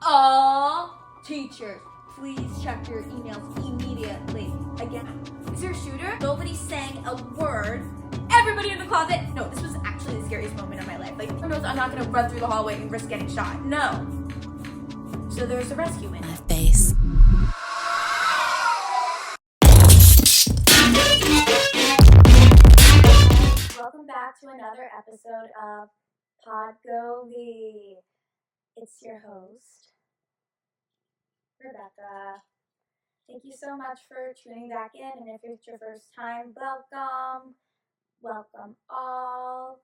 All teachers, please check your emails immediately. Again, is there a shooter? Nobody's saying a word. Everybody in the closet. No, this was actually the scariest moment of my life. Like, who knows, I'm not gonna run through the hallway and risk getting shot. No. So there's a rescue in it. Face. Welcome back to another episode of Podgovy. It's your host, Rebecca. Thank you so much for tuning back in, and if it's your first time, welcome. Welcome all.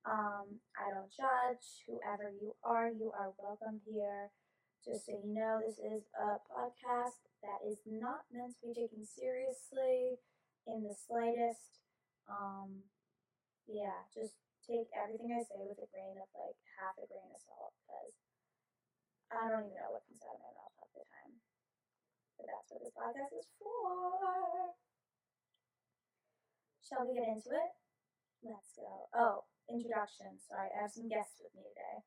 I don't judge. Whoever you are welcome here. Just so you know, this is a podcast that is not meant to be taken seriously in the slightest. Just take everything I say with a grain of, half a grain of salt, because I don't even know what comes out of my mouth half the time. But that's what this podcast is for. Shall we get into it? Let's go. Oh, introduction. Sorry, I have some guests with me today.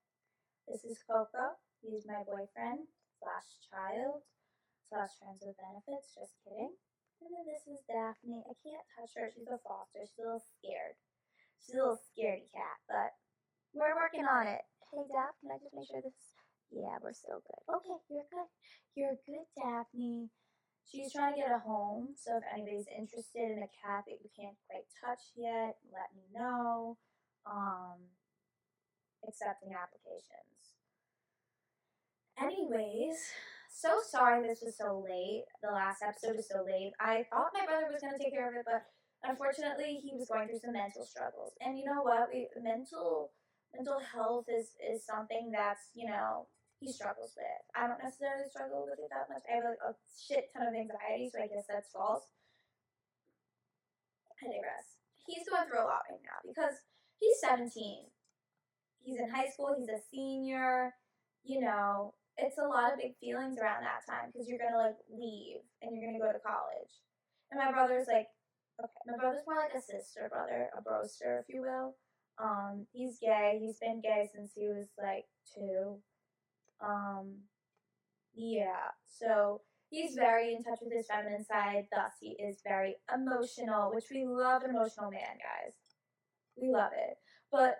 This is Coco. He's my boyfriend / child / friends with benefits. Just kidding. And then this is Daphne. I can't touch her. She's a foster. She's a little scared. She's a little scaredy cat, but we're working on it. Hey, Daphne, can I just make sure this? Yeah, we're still good. Okay, you're good. You're good, Daphne. She's trying to get a home, so if anybody's interested in a cat that you can't quite touch yet, let me know. Accepting applications. Anyways, so sorry this was so late. The last episode was so late. I thought my brother was going to take care of it, but unfortunately he was going through some mental struggles. And you know what? Mental health is something that's, he struggles with. I don't necessarily struggle with it that much. I have a shit ton of anxiety, so I guess that's false. I digress. He's going through a lot right now because he's 17. He's in high school. He's a senior. It's a lot of big feelings around that time because you're going to, leave and you're going to go to college. And my brother's okay, my brother's more like a sister brother, a broster, if you will. He's gay. He's been gay since he was, 2. So he's very in touch with his feminine side, thus he is very emotional, which we love an emotional man, guys. We love it. But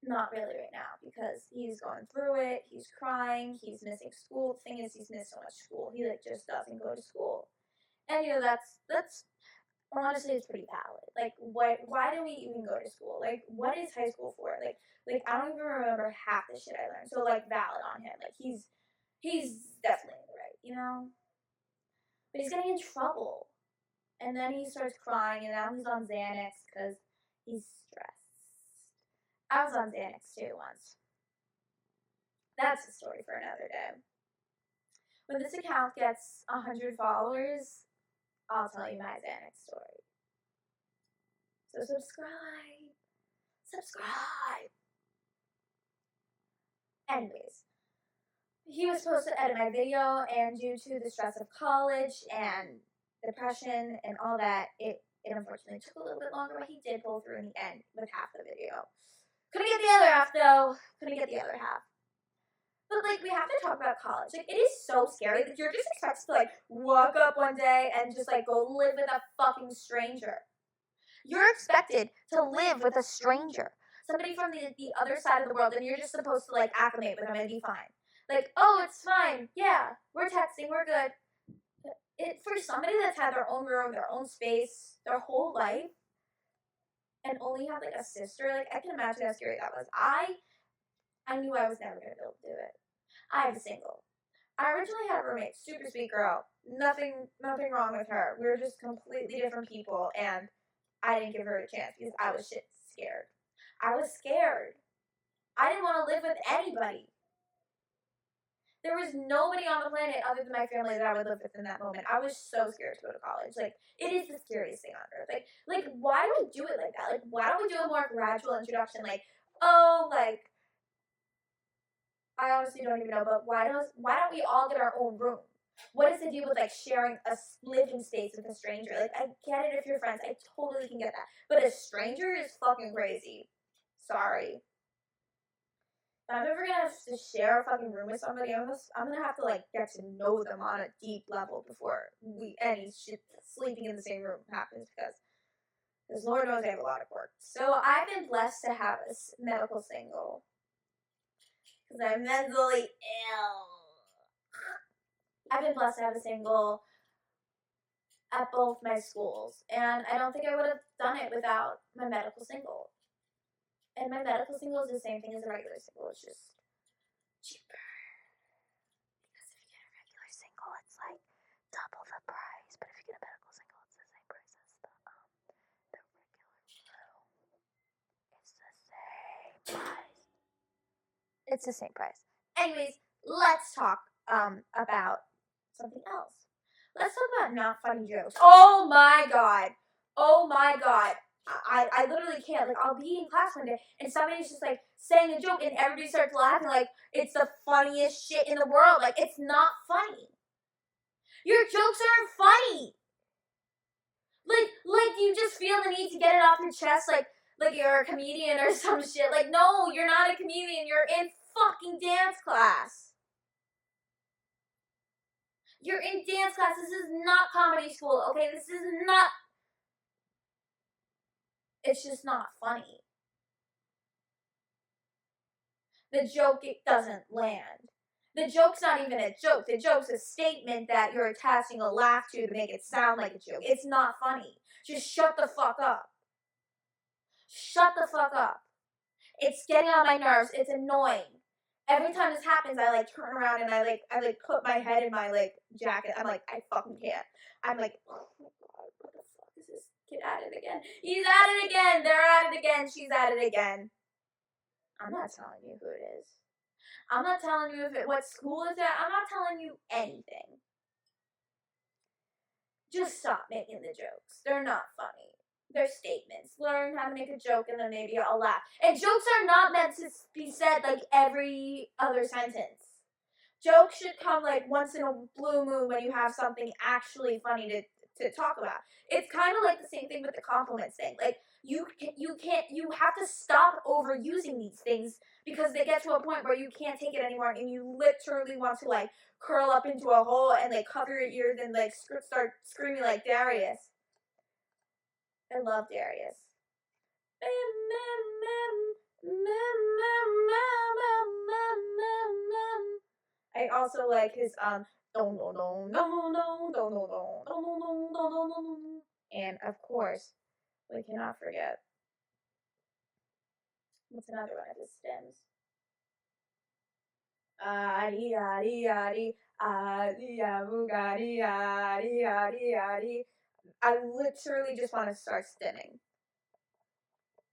not really right now, because he's going through it, he's crying, he's missing school. The thing is, he's missed so much school, he just doesn't go to school. And that's honestly, it's pretty valid. Why do we even go to school? What is high school for? I don't even remember half the shit I learned. So, valid on him. He's definitely in the right, But he's getting in trouble. And then he starts crying, and now he's on Xanax because he's stressed. I was on Xanax too once. That's a story for another day. When this account gets 100 followers, I'll tell you my Xanax story. So subscribe. Anyways, he was supposed to edit my video, and due to the stress of college and depression and all that, it unfortunately took a little bit longer, but he did pull through in the end with half the video. Couldn't get the other half, though. But, we have to talk about college. It is so scary that you're just expected to, walk up one day and just, go live with a fucking stranger. You're expected to live with a stranger. Somebody from the other side of the world, and you're just supposed to, acclimate with them and be fine. Oh, it's fine. Yeah, we're texting. We're good. For somebody that's had their own room, their own space, their whole life, and only have, a sister, I can imagine how scary that was. I knew I was never going to be able to do it. I was single. I originally had a roommate, super sweet girl. Nothing wrong with her. We were just completely different people, and I didn't give her a chance because I was shit scared. I was scared. I didn't want to live with anybody. There was nobody on the planet other than my family that I would live with in that moment. I was so scared to go to college. It is the scariest thing on earth. Why do we do it like that? Why don't we do a more gradual introduction? I honestly don't even know, but why don't we all get our own room? What is the deal with sharing a living space with a stranger? I get it if you're friends. I totally can get that. But a stranger is fucking crazy. Sorry. if I'm ever gonna have to share a fucking room with somebody, I'm gonna have to like get to know them on a deep level before any shit sleeping in the same room happens, because Lord knows I have a lot of quirks. So I've been blessed to have a medical single because I'm mentally ill. I've been blessed to have a single at both my schools, and I don't think I would have done it without my medical single. And my medical single is the same thing as a regular single, it's just cheaper. Because if you get a regular single, it's like double the price, but if you get a medical single, it's the same price as the regular room. It's the same price. It's the same price. Anyways, let's talk about something else. Let's talk about not funny jokes. Oh my god. Oh my god. I literally can't. Like, I'll be in class one day and somebody's just like saying a joke and everybody starts laughing like it's the funniest shit in the world. Like, it's not funny. Your jokes aren't funny. Like you just feel the need to get it off your chest like you're a comedian or some shit. Like, no, you're not a comedian. You're in fucking dance class. You're in dance class. This is not comedy school, okay? This is not... It's just not funny. The joke, it doesn't land. The joke's not even a joke. The joke's a statement that you're attaching a laugh to make it sound like a joke. It's not funny. Just shut the fuck up. Shut the fuck up. It's getting on my nerves. It's annoying. Every time this happens, I like turn around and I put my head in my like jacket. I'm like, I fucking can't. I'm like, oh my god, what the fuck is this kid at it again? He's at it again. They're at it again. She's at it again. I'm not telling you who it is. I'm not telling you what school it's at. I'm not telling you anything. Just stop making the jokes. They're not funny. They're statements. Learn how to make a joke and then maybe I'll laugh. And jokes are not meant to be said like every other sentence. Jokes should come like once in a blue moon when you have something actually funny to talk about. It's kind of like the same thing with the compliments thing. Like, you have to stop overusing these things because they get to a point where you can't take it anymore and you literally want to like curl up into a hole and like cover your ears and like start screaming like Darius. I love Darius. I also like his and of course we cannot forget what's another one of his stems. Adi adi adi adi adi adi adi adi. I literally just want to start stimming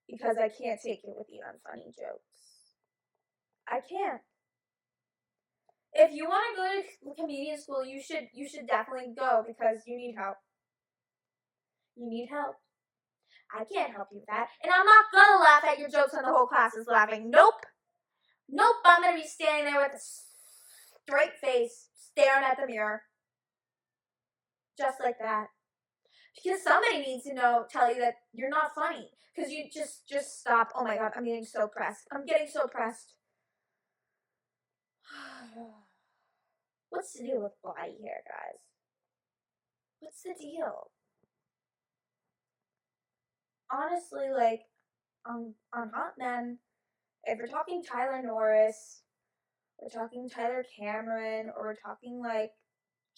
because I can't take it with the unfunny jokes. I can't. If you want to go to comedian school, you should definitely go because you need help. You need help. I can't help you with that. And I'm not gonna laugh at your jokes when the whole class is laughing. Nope. Nope, I'm gonna be standing there with a straight face, staring at the mirror. Just like that. Because somebody needs to tell you that you're not funny. Because you just stop. Oh my god, I'm getting so pressed. I'm getting so pressed. What's the deal with body hair, guys? What's the deal? Honestly, like, on Hot Men, if we're talking Tyler Norris, we're talking Tyler Cameron, or we're talking, like,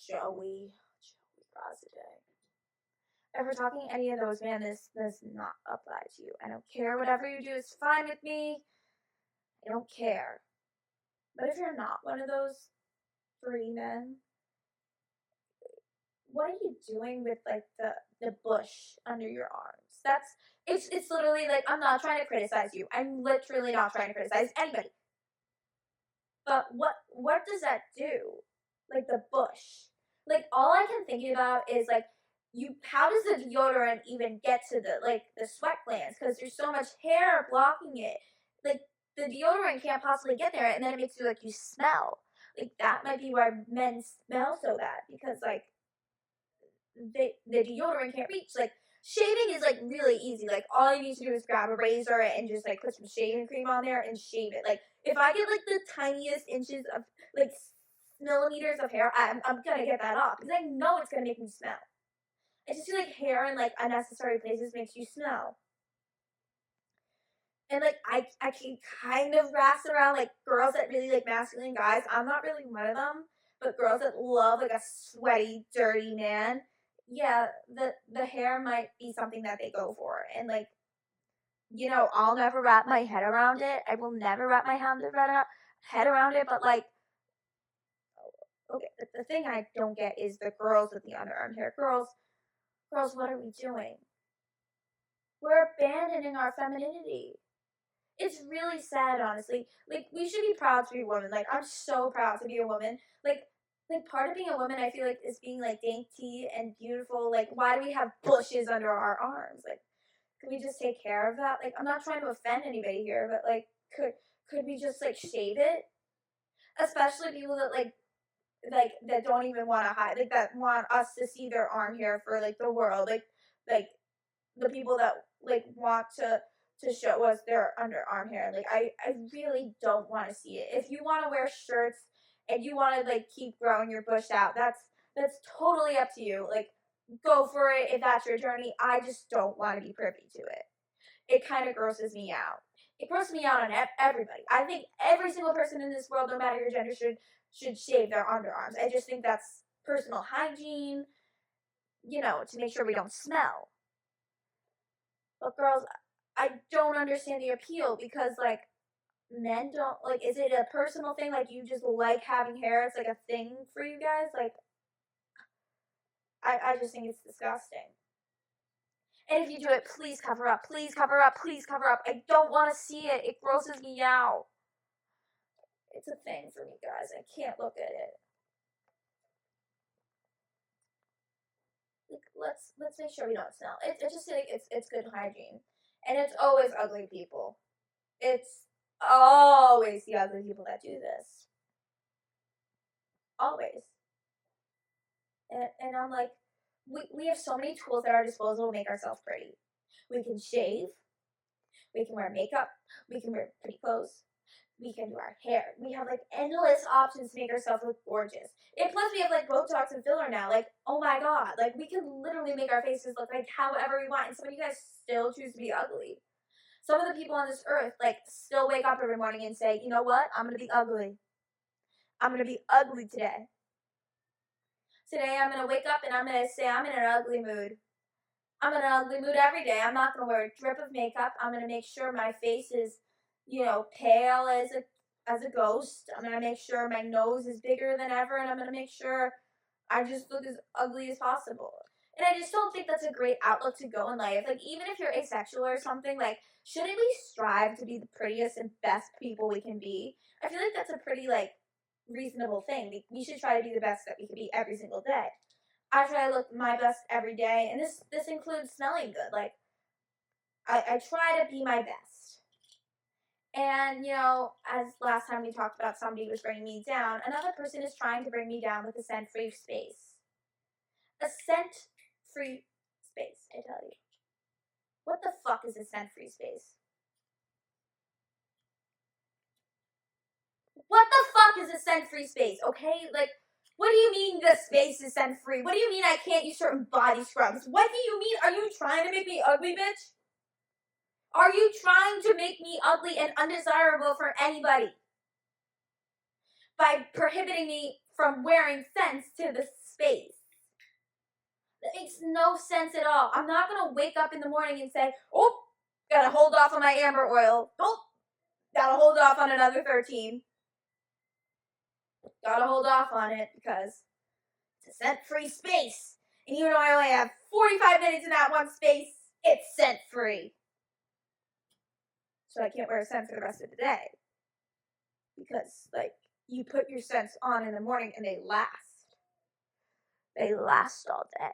Joey Grossadeg. If we're talking any of those, man, this does not apply to you. I don't care. Whatever you do is fine with me. I don't care. But if you're not one of those 3 men, what are you doing with, like, the bush under your arms? It's literally, like, I'm not trying to criticize you. I'm literally not trying to criticize anybody. But what does that do? Like, the bush. Like, all I can think about is, like, how does the deodorant even get to the sweat glands? Because there's so much hair blocking it. Like, the deodorant can't possibly get there, and then it makes you, like, you smell. Like, that might be why men smell so bad, because, like, the deodorant can't reach. Like, shaving is, like, really easy. Like, all you need to do is grab a razor and just, like, put some shaving cream on there and shave it. Like, If I get like the tiniest inches of like millimeters of hair, I'm gonna get that off because I know it's gonna make me smell. I just feel like hair in like unnecessary places makes you smell. And like I can kind of wrap around like girls that really like masculine guys. I'm not really one of them, but girls that love like a sweaty, dirty man, yeah, the hair might be something that they go for. And like, you know, I'll never wrap my head around it. I will never wrap my head around it, but like, okay, the thing I don't get is the girls with the underarm hair. Girls, what are we doing? We're abandoning our femininity. It's really sad, honestly. Like, we should be proud to be women. Like, I'm so proud to be a woman. Like part of being a woman, I feel like, is being like dainty and beautiful. Like, why do we have bushes under our arms? Like, could we just take care of that? Like, I'm not trying to offend anybody here, but like, could we just like shave it? Especially people that like that don't even want to hide, like that want us to see their arm hair for like the world, like the people that like want to show us their underarm hair. Like I really don't want to see it. If you want to wear shirts and you want to like keep growing your bush out, that's totally up to you. Like go for it if that's your journey. I just don't want to be privy to it. It kind of grosses me out. It grosses me out on everybody. I think every single person in this world, no matter your gender, should shave their underarms. I just think that's personal hygiene, you know, to make sure we don't smell. But girls, I don't understand the appeal because like men don't like. Is it a personal thing? Like you just like having hair? It's like a thing for you guys? Like I just think it's disgusting. And if you do it, please cover up. Please cover up. Please cover up. I don't want to see it. It grosses me out. It's a thing for me, guys. I can't look at it. Like, let's make sure we don't smell. It's just like it's good hygiene, and it's always ugly people. It's always the ugly people that do this. Always. And I'm like, we have so many tools at our disposal to make ourselves pretty. We can shave. We can wear makeup. We can wear pretty clothes. We can do our hair. We have like endless options to make ourselves look gorgeous. And plus we have like Botox and filler now. Like, oh my god. Like we can literally make our faces look like however we want. And some of you guys still choose to be ugly. Some of the people on this earth like still wake up every morning and say, you know what? I'm gonna be ugly. I'm gonna be ugly today. Today I'm gonna wake up and I'm gonna say I'm in an ugly mood. I'm in an ugly mood every day. I'm not gonna wear a drip of makeup. I'm gonna make sure my face is, you know, pale as a ghost. I'm gonna make sure my nose is bigger than ever, and I'm gonna make sure I just look as ugly as possible. And I just don't think that's a great outlook to go in life. Like even if you're asexual or something, like shouldn't we strive to be the prettiest and best people we can be? I feel like that's a pretty like reasonable thing. We should try to be the best that we can be every single day. I try to look my best every day, and this includes smelling good. Like I try to be my best. And you know, as last time we talked about somebody was bringing me down, another person is trying to bring me down with a scent-free space. A scent-free space, I tell you. What the fuck is a scent-free space? What the fuck is a scent-free space, okay? Like, what do you mean the space is scent-free? What do you mean I can't use certain body scrubs? What do you mean? Are you trying to make me ugly, bitch? Are you trying to make me ugly and undesirable for anybody? By prohibiting me from wearing scents to the space. That makes no sense at all. I'm not going to wake up in the morning and say, oh, gotta hold off on my amber oil. Oh, gotta hold off on another 13. Gotta hold off on it because it's a scent-free space. And even though I only have 45 minutes in that one space, it's scent-free. So I can't wear a scent for the rest of the day. Because, like, you put your scents on in the morning and they last. They last all day.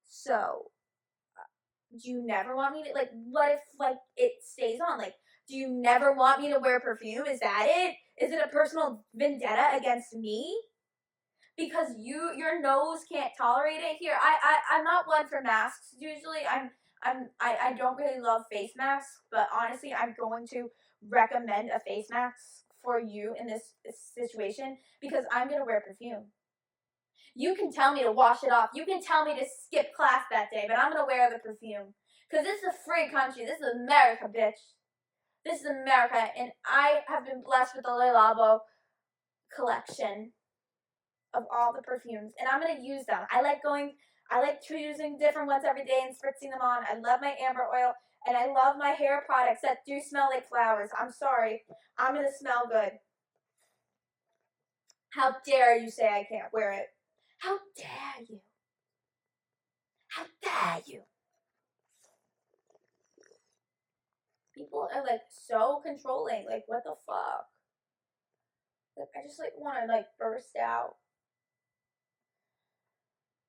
So, do you never want me to, like, what if, like, it stays on? Like, do you never want me to wear perfume? Is that it? Is it a personal vendetta against me? Because your nose can't tolerate it? Here, I'm not one for masks usually. I don't really love face masks, but honestly, I'm going to recommend a face mask for you in this situation because I'm going to wear perfume. You can tell me to wash it off. You can tell me to skip class that day, but I'm going to wear the perfume. Because this is a free country. This is America, bitch. This is America, and I have been blessed with the Le Labo collection of all the perfumes, and I'm going to use them. I like choosing different ones every day and spritzing them on. I love my amber oil, and I love my hair products that do smell like flowers. I'm sorry. I'm going to smell good. How dare you say I can't wear it? How dare you? How dare you? People are like so controlling. Like, what the fuck? Like, I just like want to like burst out.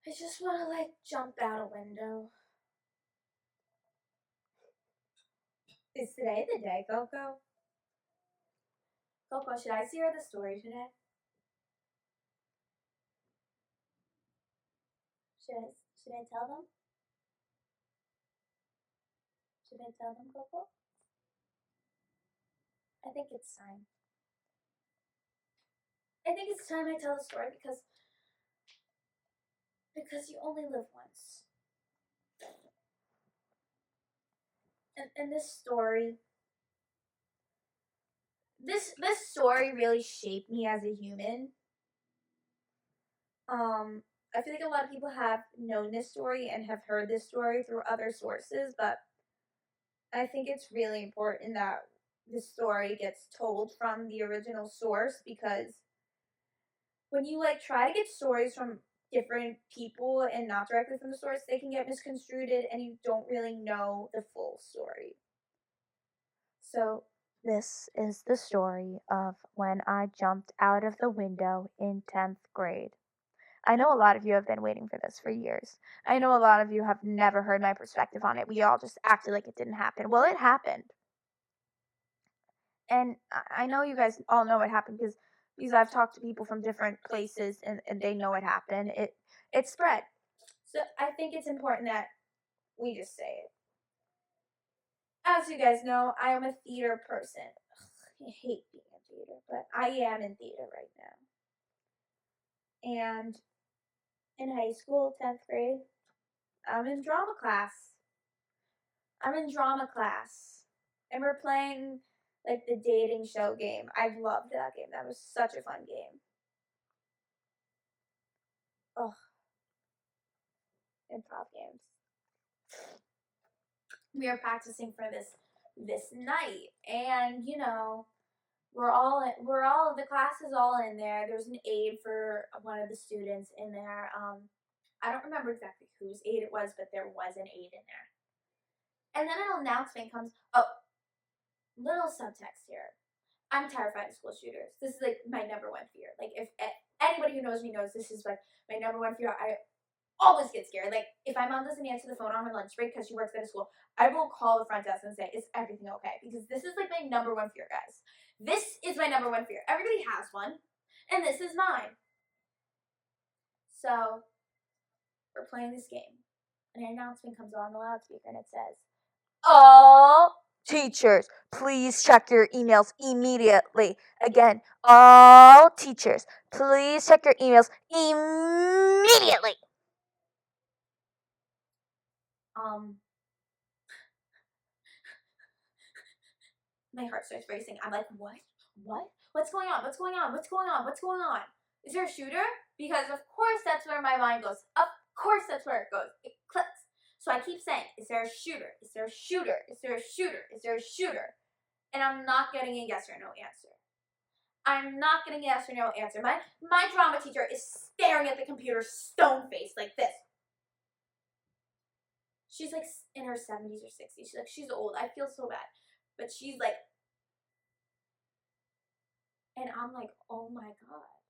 I just want to like jump out a window. Is today the day, Coco? Coco, should I see her the story today? Should I tell them? Should I tell them, Coco? I think it's time. I think it's time I tell the story because you only live once. And this story really shaped me as a human. I feel like a lot of people have known this story and have heard this story through other sources, but I think it's really important that the story gets told from the original source, because when you like try to get stories from different people and not directly from the source, they can get misconstrued and you don't really know the full story. So this is the story of when I jumped out of the window in 10th grade. I know a lot of you have been waiting for this for years. I know a lot of you have never heard my perspective on it. We all just acted like it didn't happen. Well, it happened. And I know you guys all know it happened because I've talked to people from different places and they know it happened. It spread. So I think it's important that we just say it. As you guys know, I am a theater person. Ugh, I hate being in theater, but I am in theater right now. And in high school, 10th grade, I'm in drama class. And we're playing like the dating show game. I loved that game. That was such a fun game. Oh, improv games. We are practicing for this night, and you know, the class is all in there. There's an aide for one of the students in there. I don't remember exactly whose aide it was, but there was an aide in there. And then an announcement comes. Oh, little subtext here. I'm terrified of school shooters. This is like my number one fear. Like if anybody who knows me knows this is like my number one fear. I always get scared. Like if my mom doesn't answer the phone on her lunch break because she works at a school, I will call the front desk and say, "Is everything okay?" Because this is like my number one fear, guys. This is my number one fear. Everybody has one, and this is mine. So we're playing this game. An announcement comes on the loudspeaker and it says, "All teachers, please check your emails immediately." Again, all teachers, please check your emails immediately. My heart starts racing. I'm like, what? What's going on? Is there a shooter? Because of course that's where my mind goes. Of course that's where it goes. It clicks. So I keep saying, is there a shooter? Is there a shooter? Is there a shooter? Is there a shooter? And I'm not getting a yes or no answer. My drama teacher is staring at the computer stone-faced like this. She's like in her 70s or 60s. She's old. I feel so bad. But she's like, and I'm like, oh my God,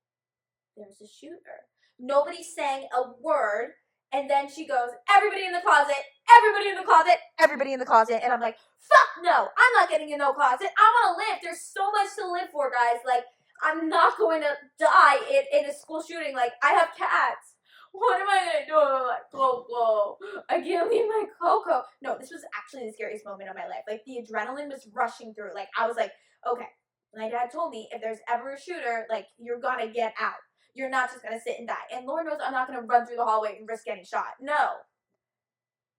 there's a shooter. Nobody's saying a word. And then she goes, everybody in the closet, everybody in the closet, everybody in the closet. And I'm like, fuck no, I'm not getting in no closet. I want to live. There's so much to live for, guys. Like, I'm not going to die in a school shooting. Like, I have cats. what am I gonna do? I'm like, Coco, I can't leave my Coco. No, this was actually the scariest moment of my life. Like, the adrenaline was rushing through. Like, I was like, okay. My dad told me, if there's ever a shooter, like, you're gonna get out. You're not just gonna sit and die. And Lord knows I'm not gonna run through the hallway and risk getting shot. No.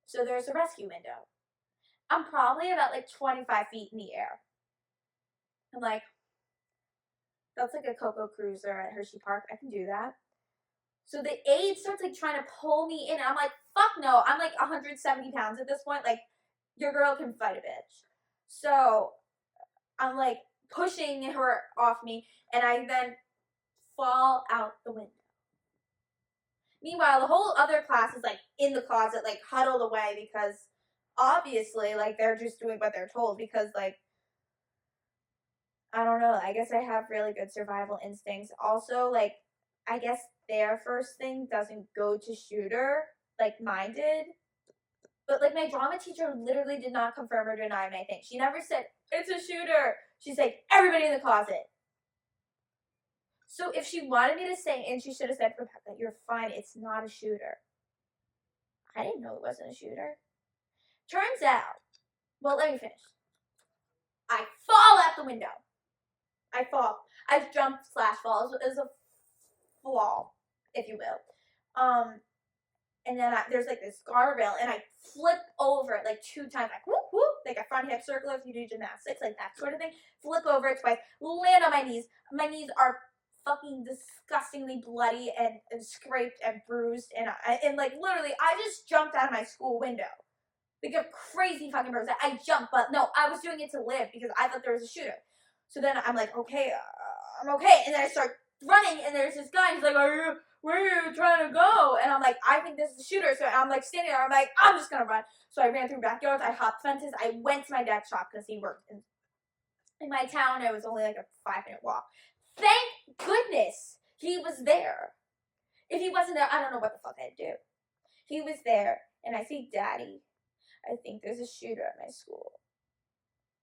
So there's a rescue window. I'm probably about like 25 feet in the air. I'm like, that's like a Coco Cruiser at Hershey Park. I can do that. So the aide starts like trying to pull me in. And I'm like, fuck no. I'm like 170 pounds at this point. Like, your girl can fight a bitch. So I'm like pushing her off me. And I then fall out the window. Meanwhile, the whole other class is like in the closet, like huddled away because obviously, like, they're just doing what they're told because, like, I don't know, I guess I have really good survival instincts. Also, like, I guess their first thing doesn't go to shooter, like mine did. But, like, my drama teacher literally did not confirm or deny my thing. She never said, it's a shooter. She said, everybody in the closet. So if she wanted me to say, and she should have said, Rebecca, you're fine, it's not a shooter. I didn't know it wasn't a shooter. Turns out, well, let me finish. I fall out the window. I fall. I jump / fall. It was a fall, if you will. And then there's like this guardrail, and I flip over it like 2 times, like whoop whoop, like a front hip circle if you do gymnastics, like that sort of thing. Flip over it twice, land on my knees. My knees are fucking disgustingly bloody and scraped and bruised, and like literally, I just jumped out of my school window. Like a crazy fucking person. I jumped, but no, I was doing it to live because I thought there was a shooter. So then I'm like, okay, I'm okay. And then I start running, and there's this guy. He's like, where are you trying to go? And I'm like, I think this is a shooter. So I'm like standing there. I'm like, I'm just gonna run. So I ran through backyards. I hopped fences. I went to my dad's shop because he worked in my town. It was only like a 5-minute walk. Thank goodness he was there. If he wasn't there, I don't know what the fuck I'd do. He was there, and I see Daddy. I think there's a shooter at my school.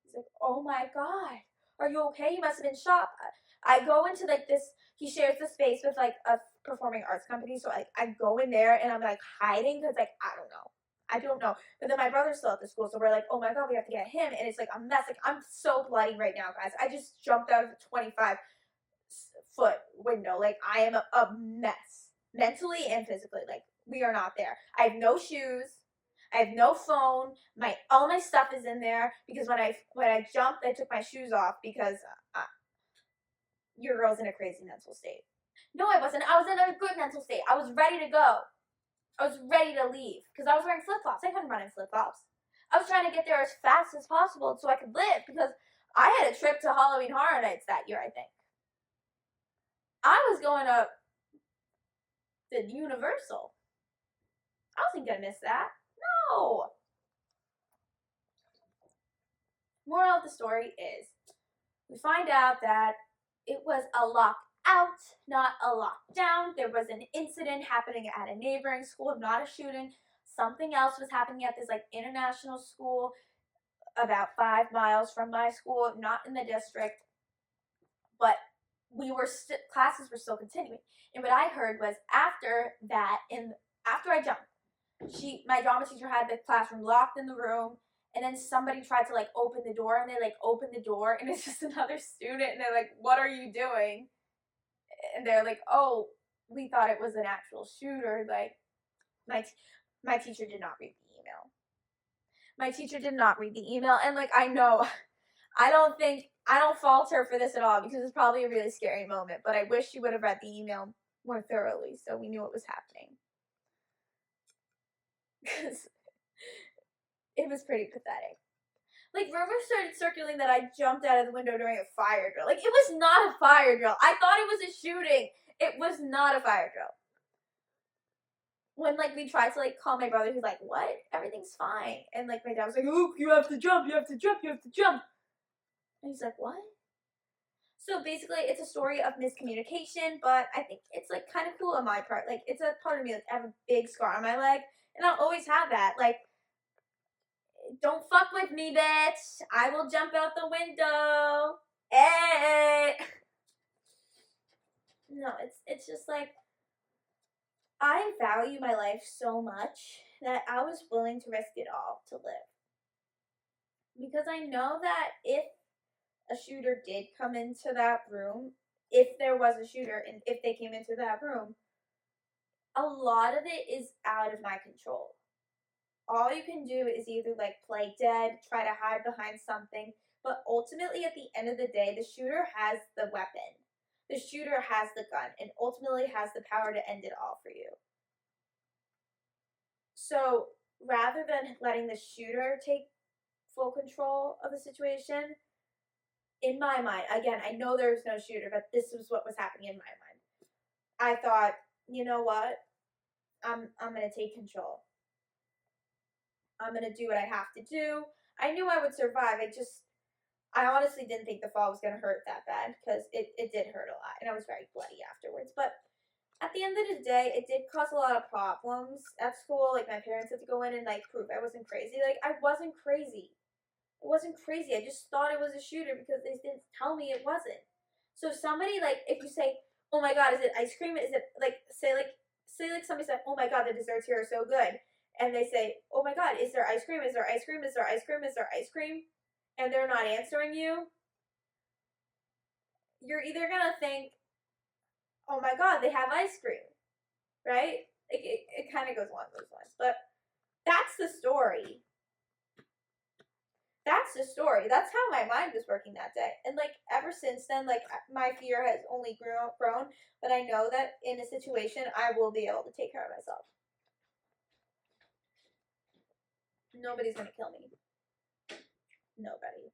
He's like, oh my God, are you okay? You must have been shot. I go into like this, he shares the space with like a performing arts company. So I go in there and I'm like hiding because like, I don't know. But then my brother's still at the school. So we're like, oh my God, we have to get him. And it's like a mess. Like, I'm so bloody right now, guys. I just jumped out of a 25-foot window. Like, I am a mess. Mentally and physically. Like, we are not there. I have no shoes. I have no phone. All my stuff is in there because when I jumped, I took my shoes off because your girl's in a crazy mental state. No, I wasn't. I was in a good mental state. I was ready to go. I was ready to leave because I was wearing flip-flops. I couldn't run in flip-flops. I was trying to get there as fast as possible so I could live because I had a trip to Halloween Horror Nights that year, I think. I was going up to Universal. I wasn't going to miss that. No. Moral of the story is we find out that it was a lockout, not a lockdown. There was an incident happening at a neighboring school, not a shooting. Something else was happening at this like international school about 5 miles from my school, not in the district. But classes were still continuing. And what I heard was after I jumped, my drama teacher had the classroom locked in the room, and then somebody tried to like open the door, and they like opened the door, and it's just another student, and they're like, what are you doing? And they're like, oh, we thought it was an actual shooter. Like, my teacher did not read the email. My teacher did not read the email, and like, I know, I don't fault her for this at all because it's probably a really scary moment, but I wish she would have read the email more thoroughly so we knew what was happening. Because it was pretty pathetic. Like, rumors started circulating that I jumped out of the window during a fire drill. Like, it was not a fire drill. I thought it was a shooting. It was not a fire drill. When, like, we tried to, like, call my brother, he's like, what? Everything's fine. And, like, my dad was like, Luke, you have to jump, you have to jump, you have to jump. And he's like, what? So, basically, it's a story of miscommunication, but I think it's, like, kind of cool on my part. Like, it's a part of me, like, I have a big scar on my leg, and I'll always have that. Like, don't fuck with me, bitch. I will jump out the window. Hey. No, it's just like, I value my life so much that I was willing to risk it all to live. Because I know that if a shooter did come into that room, if there was a shooter and if they came into that room, a lot of it is out of my control. All you can do is either like play dead, try to hide behind something, but ultimately at the end of the day, the shooter has the weapon. The shooter has the gun and ultimately has the power to end it all for you. So rather than letting the shooter take full control of the situation, in my mind, again, I know there was no shooter, but this was what was happening in my mind. I thought, you know what? I'm gonna take control. I'm gonna do what I have to do. I knew I would survive. I honestly didn't think the fall was gonna hurt that bad because it did hurt a lot, and I was very bloody afterwards. But at the end of the day, it did cause a lot of problems at school. Like my parents had to go in and like prove I wasn't crazy. Like I wasn't crazy. It wasn't crazy. I just thought it was a shooter because they didn't tell me it wasn't. So if somebody like if you say, "Oh my God, is it ice cream? Is it like say like somebody said, "Oh my God, the desserts here are so good," and they say, "Oh my God, is there ice cream? Is there ice cream? Is there ice cream? Is there ice cream?" and they're not answering you, you're either gonna think, "Oh my God, they have ice cream," right? It kind of goes along those lines, but that's the story. That's the story. That's how my mind was working that day. And like ever since then, like my fear has only grown, but I know that in a situation I will be able to take care of myself. Nobody's gonna kill me. Nobody.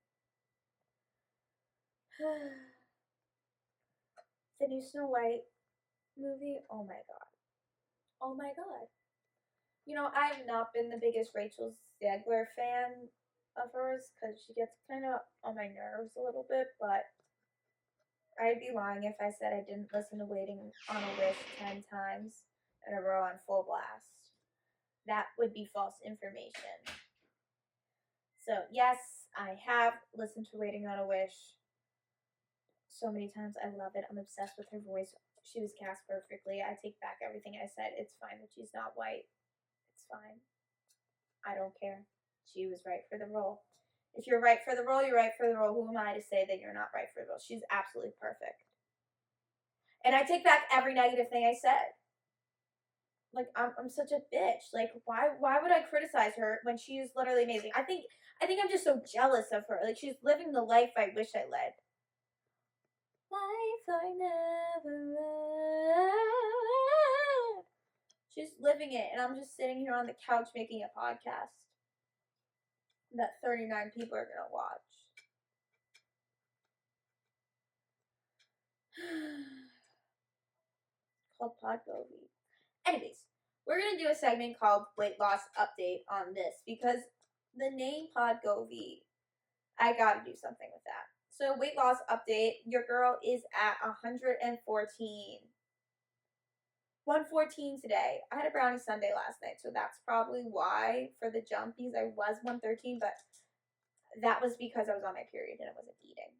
The new Snow White movie, oh my God. Oh my God. You know, I have not been the biggest Rachel Zegler fan of hers because she gets kind of on my nerves a little bit, but I'd be lying if I said I didn't listen to Waiting on a Wish 10 times in a row on full blast. That would be false information. So, yes, I have listened to Waiting on a Wish so many times. I love it. I'm obsessed with her voice. She was cast perfectly. I take back everything I said. It's fine that she's not white. It's fine. I don't care. She was right for the role. If you're right for the role, you're right for the role. Who am I to say that you're not right for the role? She's absolutely perfect. And I take back every negative thing I said. Like I'm such a bitch. Like why would I criticize her when she's literally amazing? I think I'm just so jealous of her. Like she's living the life I wish I led. Life I never led. She's living it, and I'm just sitting here on the couch making a podcast that 39 people are gonna watch. Called Podgovy. Anyways, we're gonna do a segment called Weight Loss Update on this because the name Podgovy, I gotta do something with that. So weight loss update, your girl is at 114. 114 today. I had a brownie sundae last night, so that's probably why for the jumpies I was 113, but that was because I was on my period and I wasn't eating.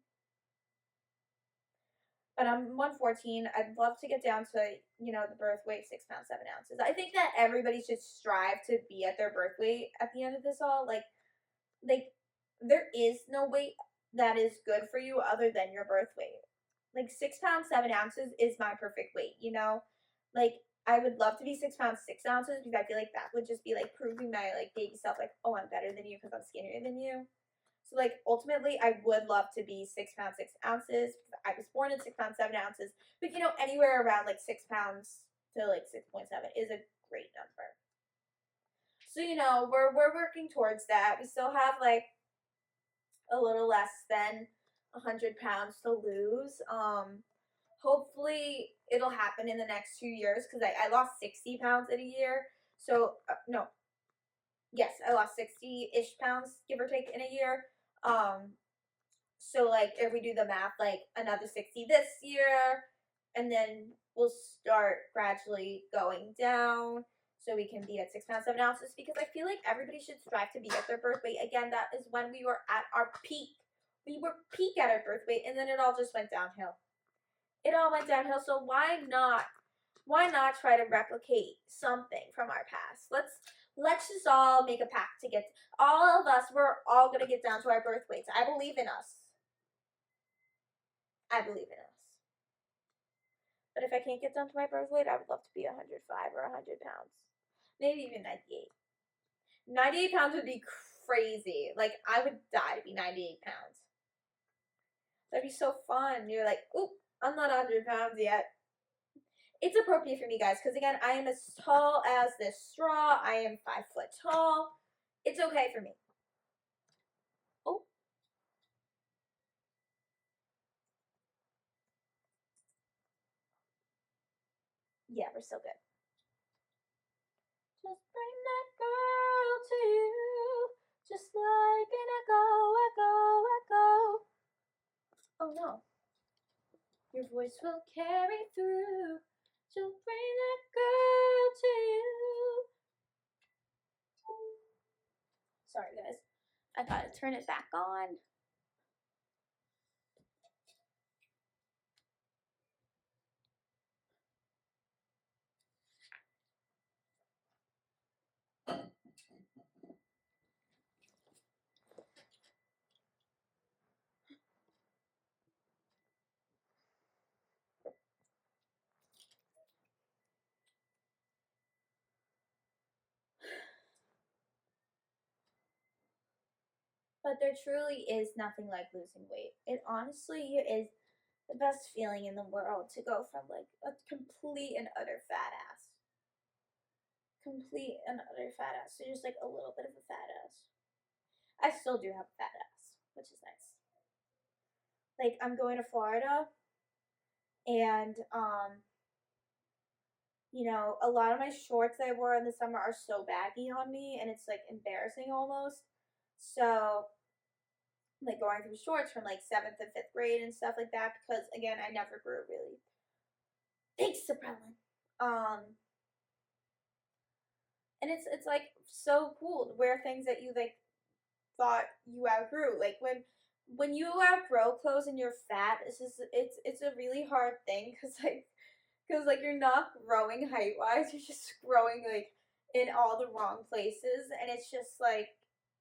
But I'm 114. I'd love to get down to, the birth weight, 6 pounds, 7 ounces. I think that everybody should strive to be at their birth weight at the end of this all. Like there is no weight that is good for you other than your birth weight. Like 6 pounds, 7 ounces is my perfect weight, Like I would love to be 6 pounds, 6 ounces because I feel like that would just be like proving my like baby self, like, oh, I'm better than you because I'm skinnier than you. So, like, ultimately, I would love to be 6 pounds, 6 ounces. I was born in 6 pounds, 7 ounces. But, anywhere around, like, 6 pounds to, like, 6.7 is a great number. So, we're working towards that. We still have, like, a little less than 100 pounds to lose. Hopefully, it'll happen in the next 2 years because I lost 60 pounds in a year. So, no. Yes, I lost 60-ish pounds, give or take, in a year. So like if we do the math, like another 60 this year, and then we'll start gradually going down so we can be at 6 pounds, 7 ounces because I feel like everybody should strive to be at their birth weight. Again, that is when we were at our peak. We were peak at our birth weight and then it all just went downhill. It all went downhill. So why not why not try to replicate something from our past? Let's just all make a pact to get, all of us, we're all gonna get down to our birth weights. I believe in us. I believe in us. But if I can't get down to my birth weight, I would love to be 105 or 100 pounds. Maybe even 98. 98 pounds would be crazy. Like, I would die to be 98 pounds. That'd be so fun. You're like, oop, I'm not 100 pounds yet. It's appropriate for me, guys, because again, I am as tall as this straw. I am 5 foot tall. It's okay for me. Oh. Yeah, we're still good. Just bring that girl to you, just like an echo, echo, echo. Oh no. Your voice will carry through. She'll bring that girl to you. Sorry, guys. I gotta turn it back on. But there truly is nothing like losing weight. It honestly is the best feeling in the world to go from like a complete and utter fat ass. Complete and utter fat ass. So just like a little bit of a fat ass. I still do have a fat ass, which is nice. Like, I'm going to Florida and you know, a lot of my shorts I wore in the summer are so baggy on me and it's like embarrassing almost. So like going through shorts from like 7th to 5th grade and stuff like that, because again, I never grew really. Thanks, Soprelin. And it's like so cool to wear things that you like thought you outgrew. Like when you outgrow clothes and you're fat, it's a really hard thing because like you're not growing height wise, you're just growing like in all the wrong places, and it's just like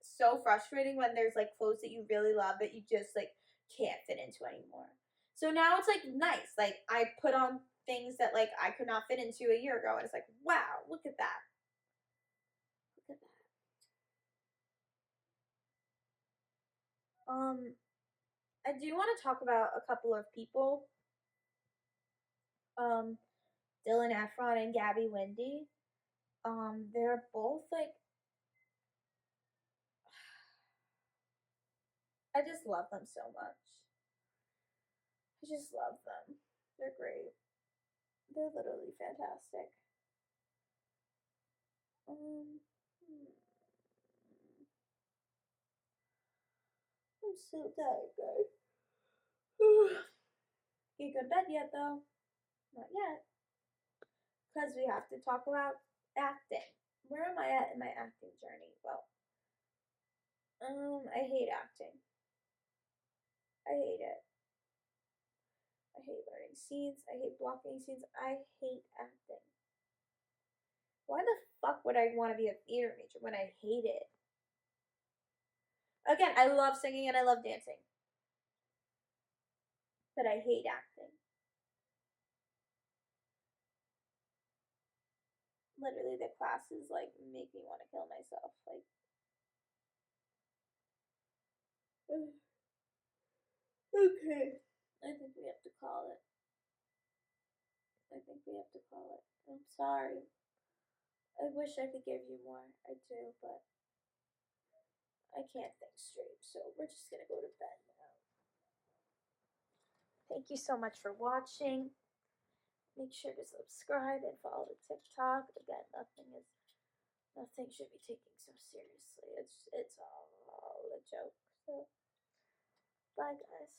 so frustrating when there's like clothes that you really love that you just like can't fit into anymore. So now it's like nice. Like I put on things that like I could not fit into a year ago, and it's like, wow, look at that. Look at that. I do want to talk about a couple of people. Dylan Efron and Gabby Wendy. They're both like, I just love them so much. I just love them. They're great. They're literally fantastic. I'm so tired, guys. You go to bed yet, though? Not yet. Because we have to talk about acting. Where am I at in my acting journey? Well, I hate acting. I hate it. I hate learning scenes. I hate blocking scenes. I hate acting. Why the fuck would I want to be a theater major when I hate it? Again, I love singing and I love dancing. But I hate acting. Literally, the classes like make me want to kill myself. Like, okay, I think we have to call it. I think we have to call it. I'm sorry. I wish I could give you more. I do, but I can't think straight. So we're just gonna go to bed now. Thank you so much for watching. Make sure to subscribe and follow the TikTok. Again, nothing should be taken so seriously. It's all a joke. So bye guys.